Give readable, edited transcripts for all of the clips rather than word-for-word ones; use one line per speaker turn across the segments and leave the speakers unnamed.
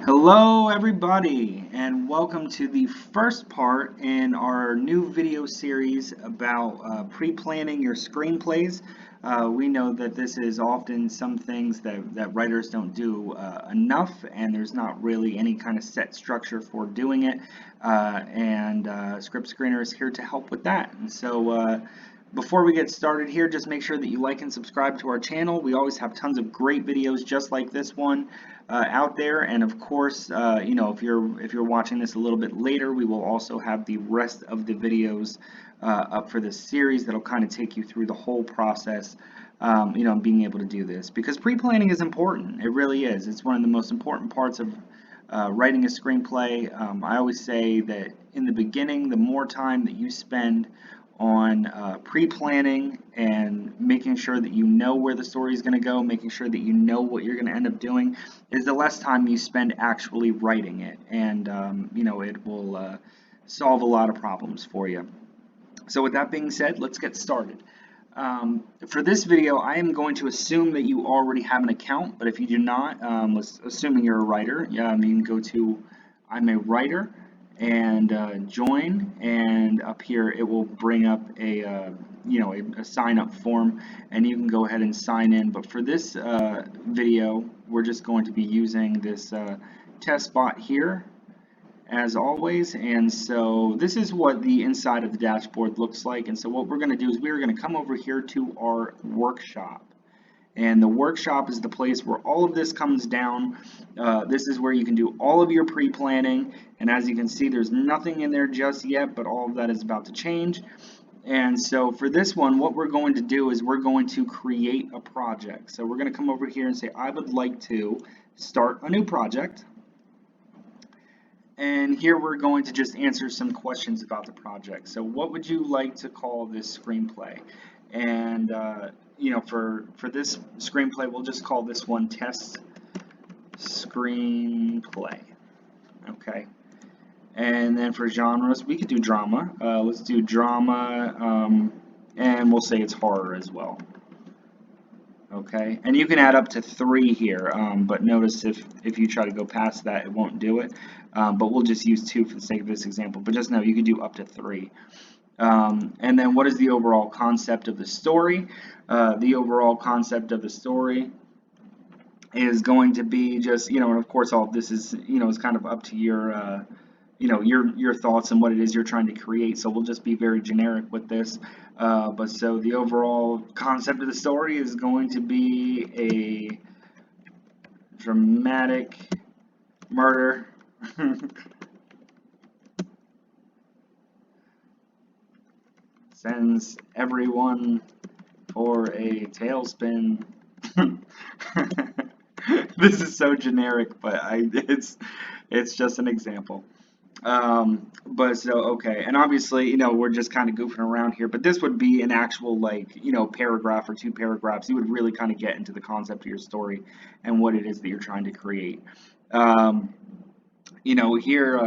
Hello everybody and welcome to the first part in our new video series about pre-planning your screenplays. We know that this is often some things that writers don't do enough, and there's not really any kind of set structure for doing it, and Script Screener is here to help with that. And so before we get started here, just make sure that you like and subscribe to our channel. We always have tons of great videos just like this one out there, and of course, if you're watching this a little bit later, we will also have the rest of the videos up for this series that'll kind of take you through the whole process. Being able to do this, because pre-planning is important. It really is. It's one of the most important parts of writing a screenplay. I always say that in the beginning, the more time that you spend on pre-planning and making sure that you know where the story is going to go, making sure that you know what you're going to end up doing, is the less time you spend actually writing it, and it will solve a lot of problems for you. So with that being said, let's get started. For this video, I am going to assume that you already have an account, but if you do not, assuming you're a writer, you can go to I'm a writer and join, and up here it will bring up a sign up form, and you can go ahead and sign in. But for this video, we're just going to be using this test bot here as always. And so this is what the inside of the dashboard looks like. And so what we're going to do is we're going to come over here to our workshop. And the workshop is the place where all of this comes down. This is where you can do all of your pre-planning. And as you can see, there's nothing in there just yet, but all of that is about to change. And so for this one, what we're going to do is we're going to create a project. So we're going to come over here and say, I would like to start a new project. And here we're going to just answer some questions about the project. So what would you like to call this screenplay? And for this screenplay, we'll just call this one Test Screenplay. Okay. And then for genres, we could do drama. Let's do drama, and we'll say it's horror as well. Okay, and you can add up to 3 here, but notice if you try to go past that, it won't do it. But we'll just use 2 for the sake of this example. But just know you can do up to 3. And then what is the overall concept of the story? The overall concept of the story is going to be just, and of course all of this is, is kind of up to your your thoughts and what it is you're trying to create. So we'll just be very generic with this. But so the overall concept of the story is going to be a dramatic murder sends everyone for a tailspin. This is so generic, but it's just an example. But so, okay, and obviously, we're just kind of goofing around here, but this would be an actual, paragraph or 2 paragraphs. You would really kind of get into the concept of your story and what it is that you're trying to create. Here,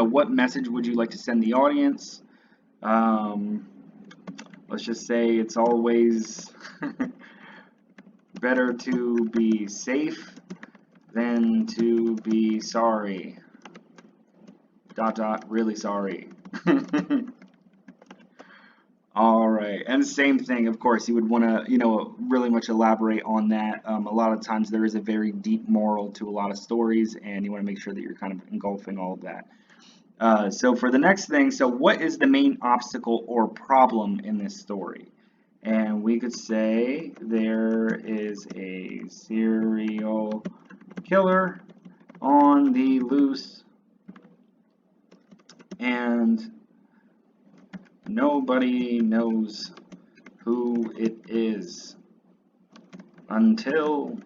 what message would you like to send the audience? Let's just say it's always better to be safe than to be sorry. ... really sorry. All right, and same thing, of course, you would want to, really much elaborate on that. A lot of times there is a very deep moral to a lot of stories, and you want to make sure that you're kind of engulfing all of that. So for the next thing, so what is the main obstacle or problem in this story? And we could say there is a serial killer on the loose, and nobody knows who it is until,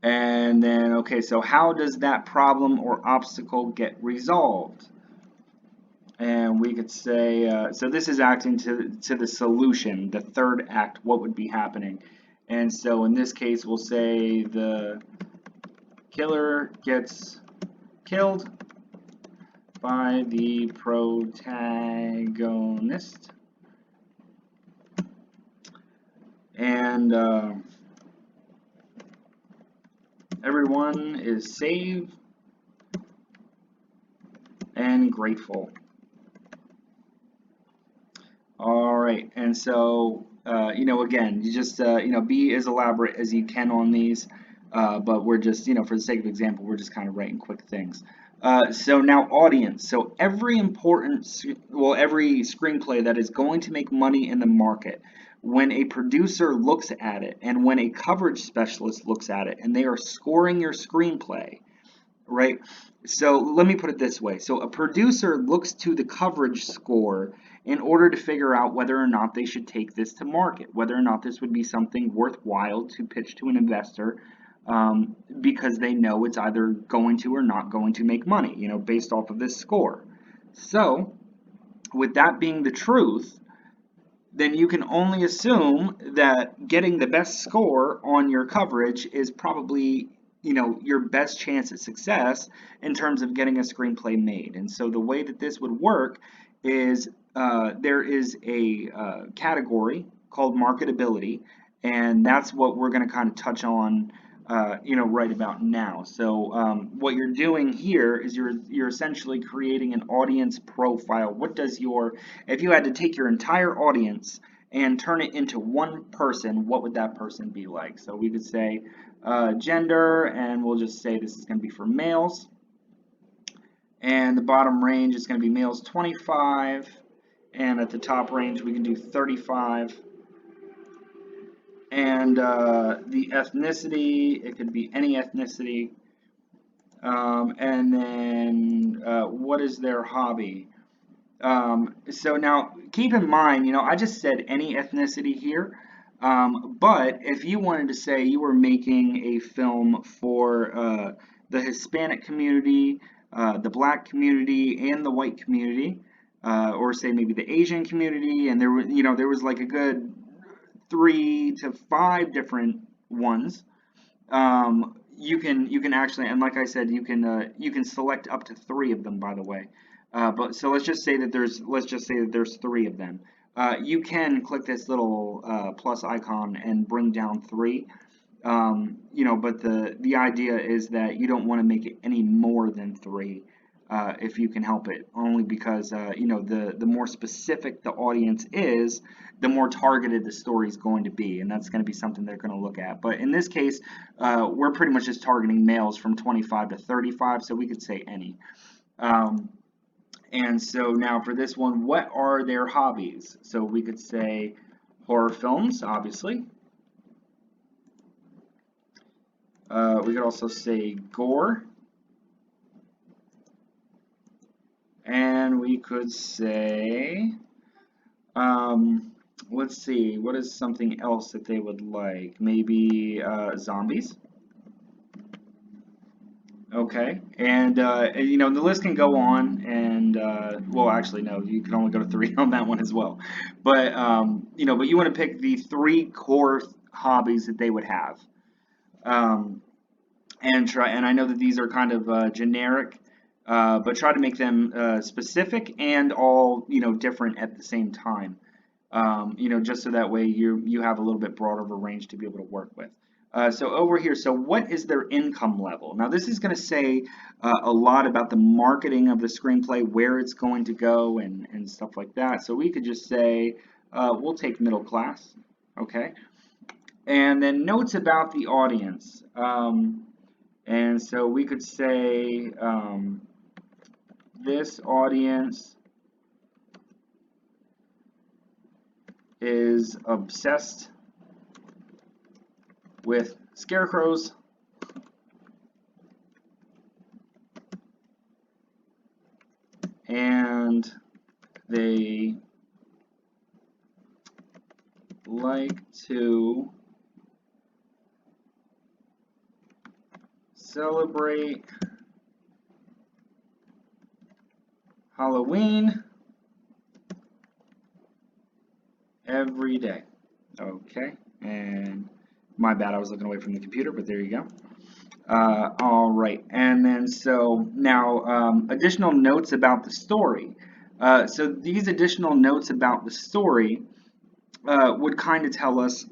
And then, okay, so how does that problem or obstacle get resolved? And we could say, so this is acting to the solution, the third act, what would be happening. And so in this case, we'll say the killer gets killed by the protagonist, and Everyone is safe and grateful. All right, and so again, you just be as elaborate as you can on these, but we're just for the sake of example, we're just kind of writing quick things. So now audience. So every every screenplay that is going to make money in the market, when a producer looks at it and when a coverage specialist looks at it, and they are scoring your screenplay, right? So let me put it this way. So a producer looks to the coverage score in order to figure out whether or not they should take this to market, whether or not this would be something worthwhile to pitch to an investor, because they know it's either going to or not going to make money, based off of this score. So with that being the truth, then you can only assume that getting the best score on your coverage is probably, your best chance at success in terms of getting a screenplay made. And so the way that this would work is there is a category called marketability, and that's what we're going to kind of touch on right about now. So what you're doing here is you're essentially creating an audience profile. What does if you had to take your entire audience and turn it into one person, what would that person be like? So we could say gender, and we'll just say this is going to be for males. And the bottom range is going to be males 25, and at the top range we can do 35. And the ethnicity, it could be any ethnicity. And then what is their hobby? So now keep in mind, I just said any ethnicity here. But if you wanted to say you were making a film for the Hispanic community, the Black community, and the white community, or say maybe the Asian community, and there was like a good 3 to 5 different ones. You can actually, and like I said, you can select up to 3 of them, by the way. But so let's just say that there's 3 of them. You can click this little plus icon and bring down 3. But the idea is that you don't want to make it any more than 3. If you can help it, only because the more specific the audience is, the more targeted the story is going to be, and that's going to be something they're going to look at. But in this case, we're pretty much just targeting males from 25 to 35, so we could say any. And so now for this one, what are their hobbies? So we could say horror films, obviously. We could also say gore. And we could say, let's see, what is something else that they would like? Maybe zombies. Okay, and the list can go on, and well, actually, no, you can only go to 3 on that one as well. But but you want to pick the 3 core hobbies that they would have, and I know that these are kind of generic. But try to make them specific and all different at the same time. Just so that way you have a little bit broader of a range to be able to work with. So over here, so what is their income level? Now this is going to say a lot about the marketing of the screenplay, where it's going to go, and stuff like that. So we could just say we'll take middle class, okay? And then notes about the audience. And so we could say this audience is obsessed with scarecrows and they like to celebrate Halloween every day. Okay, and my bad, I was looking away from the computer, but there you go. All right, and then so now additional notes about the story. So these additional notes about the story would kind of tell us,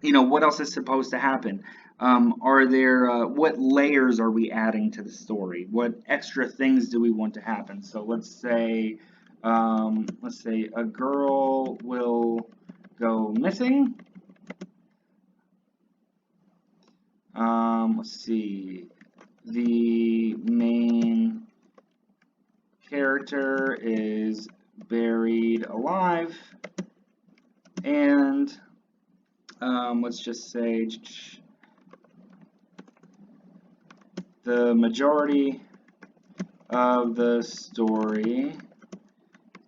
what else is supposed to happen. Are there what layers are we adding to the story? What extra things do we want to happen? So let's say a girl will go missing. Let's see. The main character is buried alive, and let's just say the majority of the story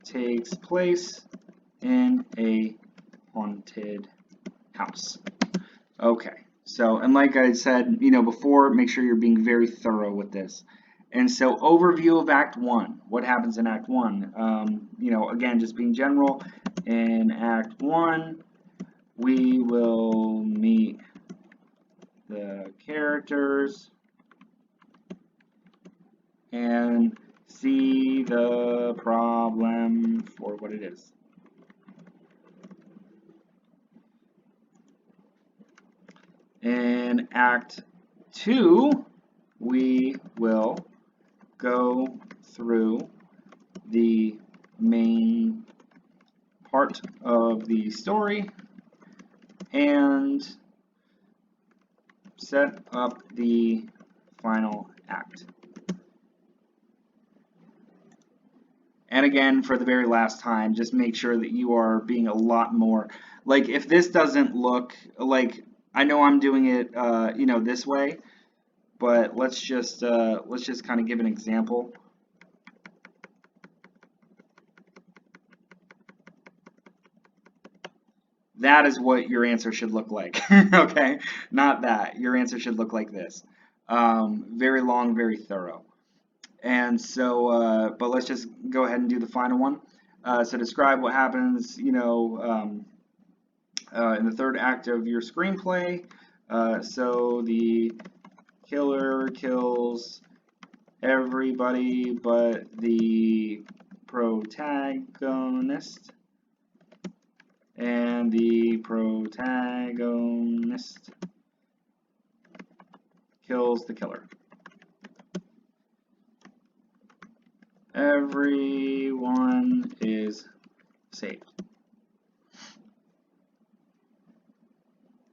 takes place in a haunted house. Okay, so, and like I said, before, make sure you're being very thorough with this. And so, overview of Act 1. What happens in Act 1? Again, just being general. In Act 1, we will meet the characters and see the problem for what it is. In Act 2, we will go through the main part of the story and set up the final act. And again, for the very last time, just make sure that you are being a lot more, like if this doesn't look like, I know I'm doing it, this way, but let's just kind of give an example. That is what your answer should look like. Okay, not that. Your answer should look like this. Very long, very thorough. And so, but let's just go ahead and do the final one. So describe what happens, in the third act of your screenplay. So the killer kills everybody but the protagonist. And the protagonist kills the killer. Everyone is saved.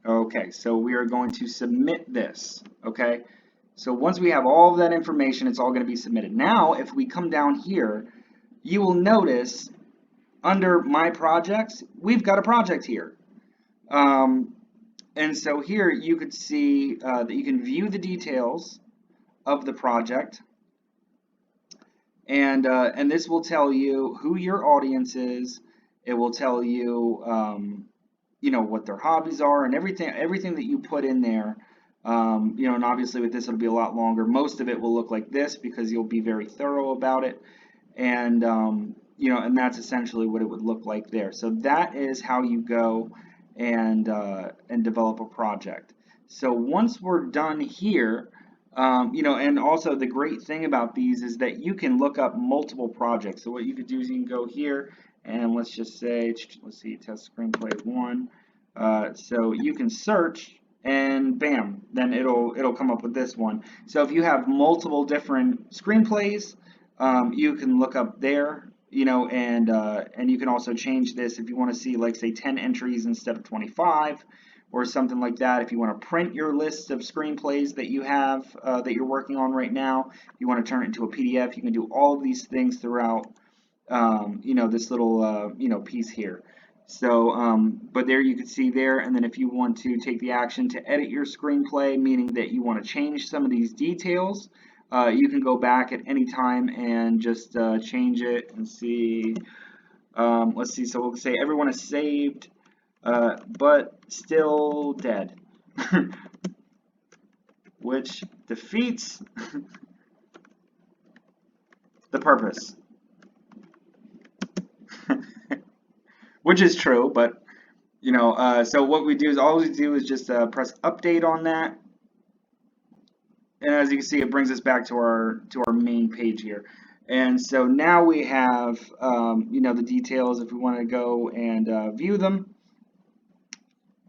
Okay, so we are going to submit this, okay? So once we have all of that information, it's all going to be submitted. Now, if we come down here, you will notice under My Projects, we've got a project here. And so here you could see that you can view the details of the project. And this will tell you who your audience is. It will tell you, what their hobbies are and everything that you put in there. And obviously with this it'll be a lot longer. Most of it will look like this because you'll be very thorough about it. And and that's essentially what it would look like there. So that is how you go and develop a project. So once we're done here, and also the great thing about these is that you can look up multiple projects. So what you could do is you can go here and let's just say, let's see, test screenplay 1. So you can search and bam, then it'll come up with this one. So if you have multiple different screenplays, you can look up there, and you can also change this if you want to see, like, say 10 entries instead of 25 or something like that. If you want to print your list of screenplays that you have that you're working on right now, you want to turn it into a PDF, you can do all of these things throughout this little piece here. So but there you can see there, and then if you want to take the action to edit your screenplay, meaning that you want to change some of these details, you can go back at any time and just change it and see. Let's see, so we'll say everyone is saved, but still dead, which defeats the purpose. Which is true, but so what we do is all we do is just press update on that, and as you can see, it brings us back to our main page here. And so now we have the details. If we want to go and view them,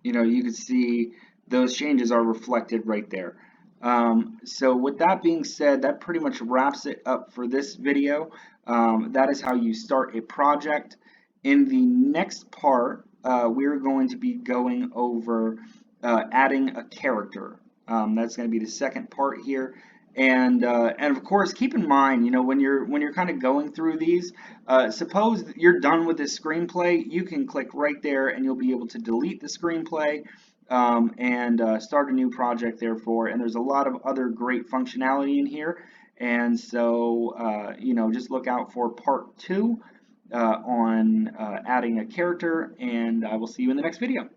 you can see those changes are reflected right there. So with that being said, that pretty much wraps it up for this video. That is how you start a project. In the next part, we're going to be going over adding a character. That's going to be the second part here. And of course, keep in mind, when you're kind of going through these, suppose you're done with this screenplay, you can click right there and you'll be able to delete the screenplay and start a new project therefore. And there's a lot of other great functionality in here. And so, just look out for part 2 on adding a character, and I will see you in the next video.